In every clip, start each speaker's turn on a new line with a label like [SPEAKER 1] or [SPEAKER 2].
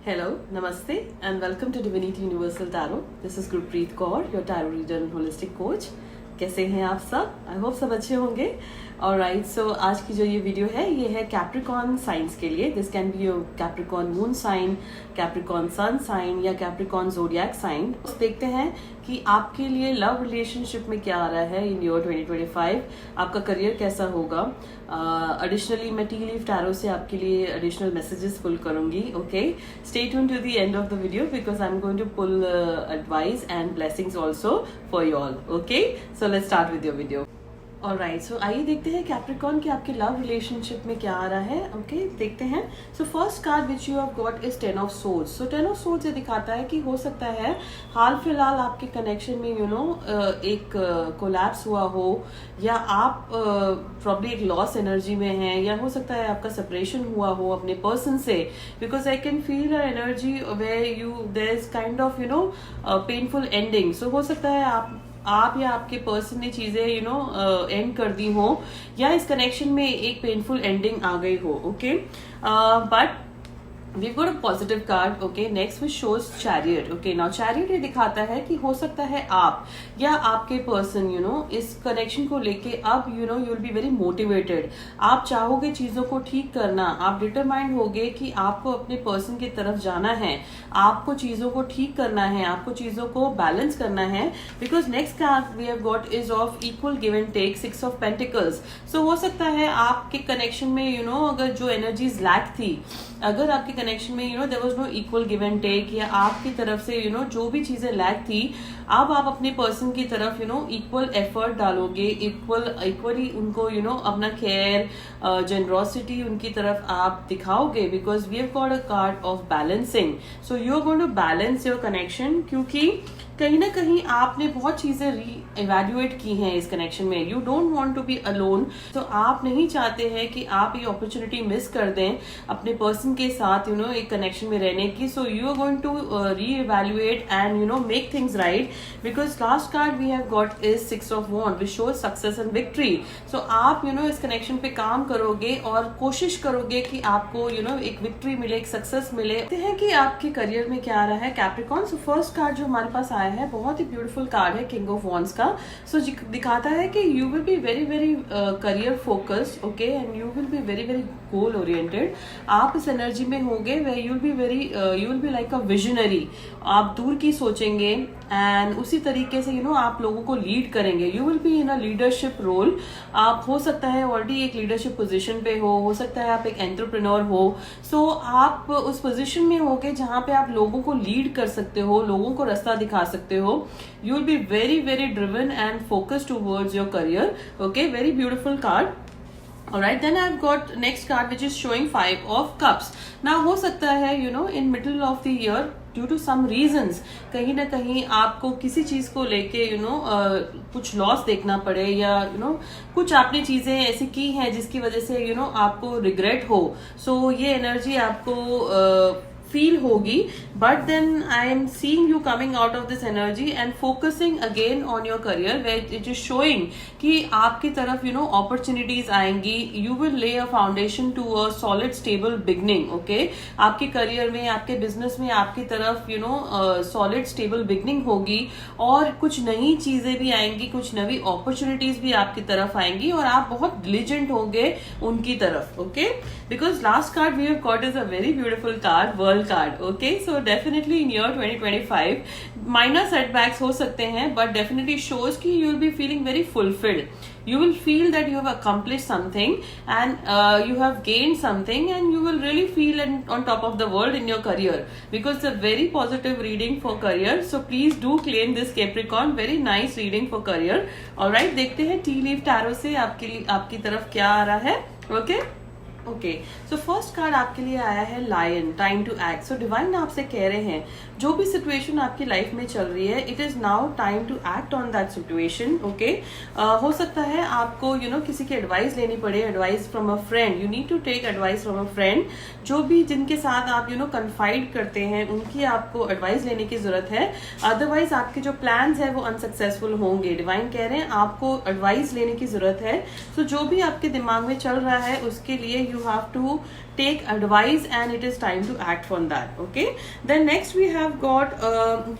[SPEAKER 1] Hello, Namaste, and welcome to Divinity Universal Tarot. This is Gurpreet Kaur, your tarot reader and holistic coach. कैसे हैं आप सब? I hope सब अच्छे होंगे. ऑलराइट, सो आज की जो ये वीडियो है ये है कैप्रिकॉर्न साइंस के लिए. This can be your Capricorn moon sign, Capricorn sun sign या कैप्रिकॉर्न ज़ोडिएक साइन. देखते हैं कि आपके लिए लव रिलेशनशिप में क्या आ रहा है इन ईयर 2025. आपका करियर कैसा होगा. एडिशनली मैं टी लीफ टैरो से आपके लिए एडिशनल मैसेजेस पुल करूंगी. Okay, stay tune to the end of the video because I am going to pull advice and blessings also for you all. Okay, so let's start with your video. Alright, so आइए देखते हैं Capricorn के आपके love relationship में क्या आ रहा है. ओके, देखते हैं. सो first card which you have got is 10 of swords. So 10 of swords ये दिखाता है कि हो सकता है हाल फिलहाल आपके कनेक्शन में एक कोलैप्स हुआ हो, या आप प्रॉब्ली एक लॉस एनर्जी में हैं, या हो सकता है आपका सेपरेशन हुआ हो अपने पर्सन से. Because I can feel a energy where you there is kind of painful ending. So हो सकता है आप या आपके पर्सन ने चीजें एंड कर दी हो, या इस कनेक्शन में एक पेनफुल एंडिंग आ गई हो. Okay, but we've got a positive card. Okay, next which shows chariot. Okay, now chariot ये दिखाता है कि हो सकता है आप या आपके पर्सन इस कनेक्शन को लेके अब you will be very motivated. आप चाहोगे चीजों को ठीक करना, आप डिटरमाइंड होगे कि आपको अपने पर्सन की तरफ जाना है, आपको चीजों को ठीक करना है, आपको चीजों को बैलेंस करना है. Because next card we have got is of equal give and take, 6 of pentacles. So हो सकता है आपके कनेक्शन में अगर जो एनर्जीज लैक थी, अगर आपके कनेक्शन में there was no equal give and take, या आपकी तरफ से जो भी चीजें लैक थी, अब आप अपने पर्सन की तरफ इक्वल एफर्ट डालोगे, इक्वली उनको अपना केयर, जेनरोसिटी उनकी तरफ आप दिखाओगे. Because we have got a card of balancing. So you are going to balance your connection, क्योंकि कहीं ना कहीं आपने बहुत चीजें री इवेल्युएट की हैं इस कनेक्शन में. You don't want to be alone. तो आप नहीं चाहते हैं कि आप ये अपॉर्चुनिटी मिस कर दें अपने पर्सन के साथ एक कनेक्शन में रहने की. So you are going to reevaluate and make things right. Because last card we have got is 6 of wand which shows success and victory. So आप इस कनेक्शन पे काम करोगे और कोशिश करोगे कि आपको एक विक्ट्री मिले, एक सक्सेस मिले. देखते हैं कि आपके करियर में क्या आ रहा है कैप्रिकॉर्न. सो फर्स्ट कार्ड जो हमारे पास आया है बहुत ही ब्यूटीफुल कार्ड है, किंग ऑफ वॉन्ड्स का. सो दिखाता है कि you will be very very career focused. Okay, and you will be very very goal oriented. आप इस एनर्जी में होगे way you will be like a visionary. आप दूर की सोचेंगे एंड उसी तरीके से आप लोगों को लीड करेंगे. You will be in a leadership role. आप हो सकता है ऑलरेडी एक लीडरशिप पोजीशन पे हो सकता है आप एक एंटरप्रेन्योर हो. सो आप उस पोजीशन में होगे जहां पे आप लोगों को लीड कर सकते हो, लोगों को रास्ता दिखा सकते हो. You will be very very driven and focused towards your career. Okay, very beautiful card. Alright, then I've got next card which is showing 5 of cups. Now हो सकता है in middle of the year due to some reasons कहीं ना कहीं आपको किसी चीज को लेके कुछ लॉस देखना पड़े, या कुछ आपने चीजें ऐसी की हैं जिसकी वजह से आपको रिग्रेट हो. सो ये एनर्जी आपको फील होगी. But then I am seeing you coming out of this energy and focusing again on your career where it is showing कि आपकी तरफ अपॉर्चुनिटीज आएंगी. You will lay a foundation to a solid stable beginning. Okay, आपके career में, आपके business में आपकी तरफ सॉलिड स्टेबल बिगनिंग होगी, और कुछ नई चीजें भी आएंगी, कुछ नई अपॉर्चुनिटीज भी आपकी तरफ आएंगी, और आप बहुत डिलिजेंट होंगे उनकी तरफ. Okay, because last card we have got is a very beautiful card, world card. Okay, so definitely in year 2025 minor setbacks हो सकते हैं, बट डेफिनेटली शोज कि you will be feeling very fulfilled. You will feel that you have accomplished something and you have gained something, and you will really feel on top of the world in your career, because it's a very positive reading for career. So please do claim this Capricorn. Very nice reading for career. Alright, देखते हैं T leaf tarot से आपकी तरफ क्या आ रहा है. Okay, okay, so first card आपके लिए आया है lion, time to act. So divine आपसे कह रहे हैं जो भी सिचुएशन आपकी लाइफ में चल रही है, it is now time to act on that situation. Okay, हो सकता है आपको किसी की एडवाइस लेनी पड़े, advice from a friend. You need to take advice from a friend. जो भी जिनके साथ आप कन्फाइड करते हैं, उनकी आपको एडवाइस लेने की जरूरत है. अदरवाइज आपके जो प्लान्स है वो अनसक्सेसफुल होंगे. डिवाइन कह रहे हैं आपको एडवाइस लेने की जरूरत है. सो जो भी आपके दिमाग में चल रहा है उसके लिए you you have to take advice and it is time to act on that. Okay, then next we have got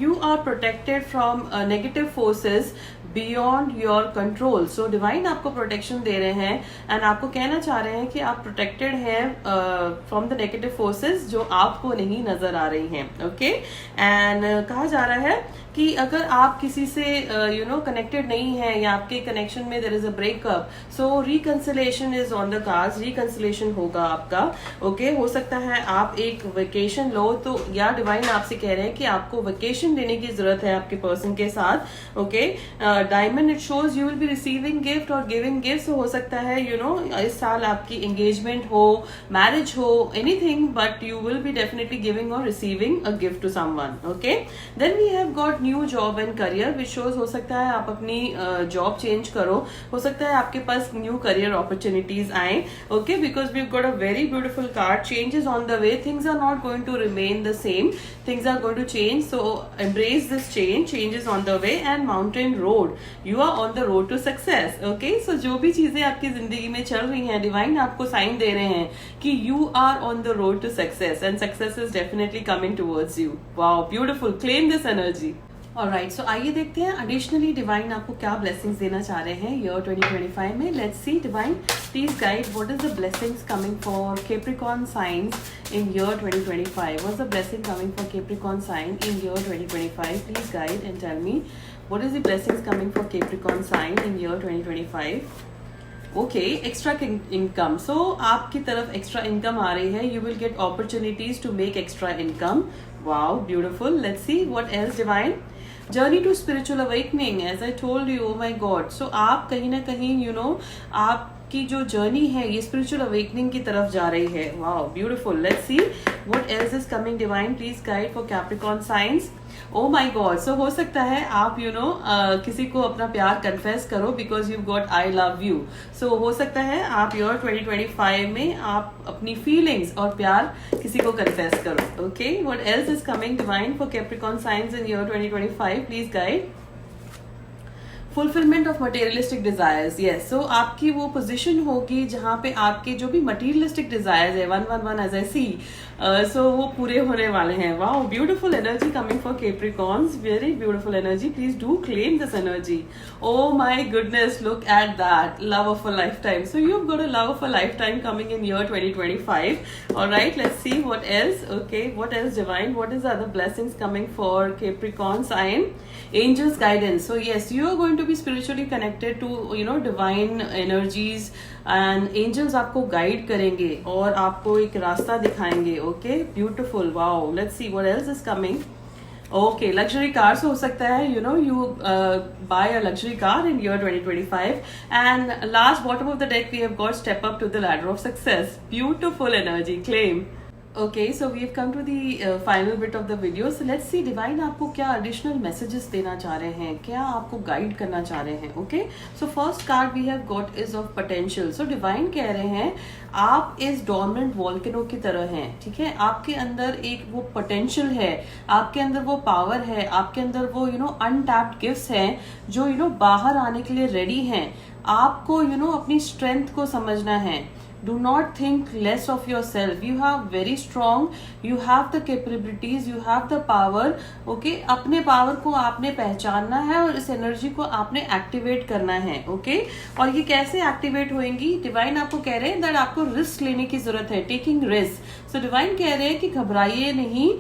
[SPEAKER 1] you are protected from negative forces beyond your control. So divine आपको protection दे रहे हैं and आपको कहना चाह रहे हैं कि आप प्रोटेक्टेड हैं फ्रॉम द नेगेटिव फोर्सेस जो आपको नहीं नजर आ रही हैं. ओके, एंड कहा जा रहा है कि अगर आप किसी से कनेक्टेड नहीं है या आपके कनेक्शन में there is a breakup, so reconciliation is on the cards. Reconciliation होगा आपका. ओके, हो सकता है आप एक वेकेशन लो, तो या डिवाइन आपसे कह रहे हैं कि आपको वेकेशन लेने की जरूरत है आपके पर्सन के साथ. Okay, diamond it shows you will be receiving gift और गिविंग गिफ्ट. हो सकता है इस साल आपकी एंगेजमेंट हो, मैरिज हो, anything, but you will be definitely giving और receiving a gift to someone. Okay, then we have got new job and career which shows. हो सकता है आप अपनी जॉब चेंज करो, हो सकता है आपके पास न्यू करियर अपॉर्चुनिटीज आए. Okay, because we got a very beautiful card. Changes on the way, things are not going to remain the same, things are going to change. So embrace this change, changes on the way, and mountain road, you are on the road to success. Okay, so जो भी चीजें आपकी जिंदगी में चल रही हैं, divine आपको साइन दे रहे हैं कि you are on the road to success and success is definitely coming towards you. Wow, beautiful, claim this energy. Alright, so आइए देखते हैं एडिशनली डिवाइन आपको क्या ब्लेसिंग्स देना चाह रहे हैं ईयर 2025 में. Let's see divine, please guide what is the blessings coming for Capricorn science in year 2025. What's the blessing coming for Capricorn sign in year 2025? Please guide and tell me what is the blessings coming for Capricorn sign in year 2025. Okay, extra income. So आपकी तरफ extra income आ रही है. You will get opportunities to make extra income. Wow, beautiful. Let's see what else divine. Journey to spiritual awakening, as I told you, oh my god. So आप कहीं ना कहीं आपकी जो जर्नी है ये स्पिरिचुअल अवेकनिंग की तरफ जा रही है. Wow, beautiful. Let's see what else is coming divine. Please guide for Capricorn signs. Oh my god. So हो सकता है आप किसी को अपना प्यार कन्फेस करो because you got I love you. So हो सकता है आप ईयर 2025 में आप अपनी फीलिंग्स और प्यार किसी को कन्फेस करो. Okay, what else is coming divine for Capricorn signs in year 2025. Please guide. Fulfilment of materialistic desires. Yes, so आपकी वो पोजीशन होगी जहां पे आपके जो भी मटेरियलिस्टिक डिजायर्स है 111 एज आई सी, सो वो पूरे होने वाले हैं. Wow, beautiful energy coming for Capricorns. Very beautiful energy. Please do claim this energy. Oh my goodness, look at that. Love of a life time. So you have got a love of a life time coming in year 2025. Alright, let's see what else. Okay, what else divine. What is other blessings coming for Capricorn sign. Angels guidance. So yes, you are going to be spiritually connected to divine energies and angels आपको guide करेंगे और आपको एक रास्ता दिखाएंगे. Okay, beautiful. Wow, let's see what else is coming. Okay, luxury cars. हो सकता है you buy a luxury car in year 2025. And last bottom of the deck we have got step up to the ladder of success. Beautiful energy. Claim. Okay, so we have come to the final bit of the video. So let's see divine आपको क्या additional messages देना चाह रहे हैं, क्या आपको guide करना चाह रहे हैं. Okay, so first card we have got is of potential. So divine कह रहे हैं आप इस dormant volcano की तरह हैं. ठीक है, आपके अंदर एक वो potential है, आपके अंदर वो power है, आपके अंदर वो untapped gifts हैं जो बाहर आने के लिए ready हैं. आपको अपनी strength को समझना है. Do not think less of yourself. You have very strong, you have the capabilities, you have the power. Okay, अपने पावर को आपने पहचानना है और इस एनर्जी को आपने एक्टिवेट करना है. ओके, और ये कैसे एक्टिवेट होएंगी? डिवाइन आपको कह रहे हैं दैट आपको रिस्क लेने की जरूरत है. Taking risk. सो डिवाइन कह रहे हैं कि घबराइए नहीं.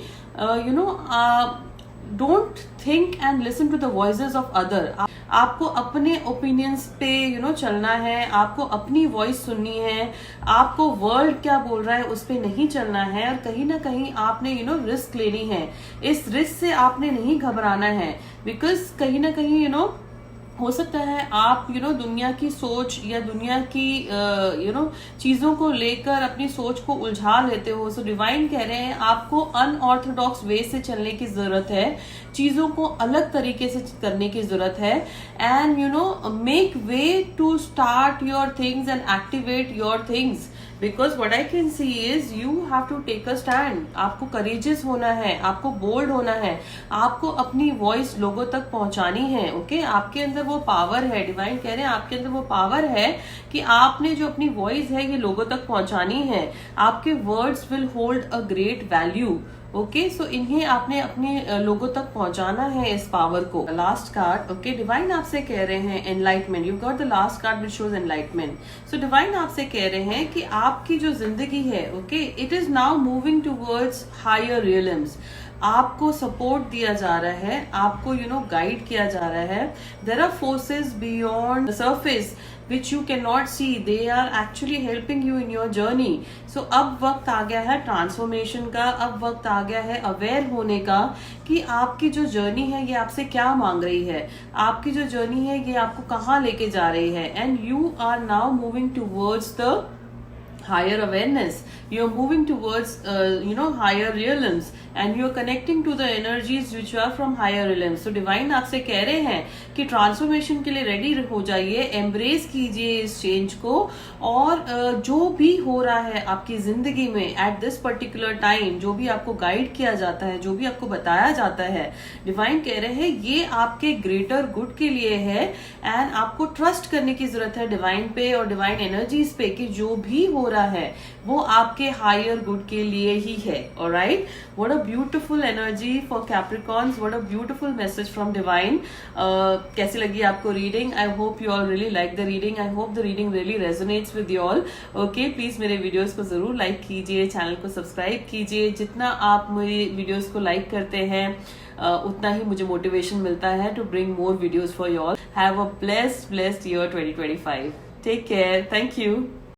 [SPEAKER 1] Don't think and listen to the voices of other. आपको अपने ओपिनियंस पे चलना है. आपको अपनी वॉइस सुननी है. आपको वर्ल्ड क्या बोल रहा है उस पे नहीं चलना है. और कहीं ना कहीं आपने रिस्क लेनी है. इस रिस्क से आपने नहीं घबराना है बिकॉज कहीं ना कहीं हो सकता है आप दुनिया की सोच या दुनिया की चीजों को लेकर अपनी सोच को उलझा लेते हो. सो डिवाइन कह रहे हैं आपको अनऑर्थोडॉक्स वे से चलने की जरूरत है. चीजों को अलग तरीके से करने की जरूरत है. And make way to start your things and activate your things. Because what I can see is you have to take a stand. आपको करेजियस होना है, आपको बोल्ड होना है, आपको अपनी वॉइस लोगों तक पहुंचानी है। ओके, आपके अंदर वो पावर है, डिवाइन कह रहे हैं आपके अंदर वो पावर है कि आपने जो अपनी वॉइस है ये लोगों तक पहुंचानी है। आपके words will hold a great value. Okay, so इन्हें आपने अपने लोगों तक पहुंचाना है, इस पावर को। लास्ट कार्ड, ओके, डिवाइन आपसे कह रहे हैं enlightenment. You got the last card which shows enlightenment. So divine आपसे कह रहे हैं कि आपकी जो जिंदगी है, okay, it is now moving towards higher realms. आपको सपोर्ट दिया जा रहा है, आपको गाइड किया जा रहा है। There are forces beyond the surface which you cannot see, they are actually helping you in your journey. So अब वक्त आ गया है ट्रांसफॉर्मेशन का, अब वक्त आ गया है अवेयर होने का कि आपकी जो जर्नी है ये आपसे क्या मांग रही है, आपकी जो जर्नी है ये आपको कहाँ लेके जा रही है। And you are now moving towards the higher awareness. You're moving towards higher realms and you're connecting to the energies which are from higher realms. So divine आपसे कह रहे हैं कि ट्रांसफॉर्मेशन के लिए रेडी हो जाइए, एम्ब्रेस कीजिए इस चेंज को। और जो भी हो रहा है आपकी जिंदगी में एट दिस पर्टिकुलर टाइम, जो भी आपको गाइड किया जाता है, जो भी आपको बताया जाता है, डिवाइन कह रहे हैं ये आपके ग्रेटर गुड के लिए है। एंड आपको ट्रस्ट करने की जरूरत है डिवाइन पे और डिवाइन एनर्जीज पे कि जो भी हो रहा है वो आपके हायर गुड के लिए ही है। Alright, what a beautiful energy for Capricorns, what a beautiful message from divine. कैसी लगी आपको reading? I hope you all really like the reading, I hope the reading really resonates with you all. Okay, please मेरे videos को जरूर like कीजिए, channel को subscribe कीजिए। जितना आप मेरे वीडियोस को लाइक करते हैं उतना ही मुझे मोटिवेशन मिलता है to bring more videos for you all. Have a blessed year 2025। Take care, thank you.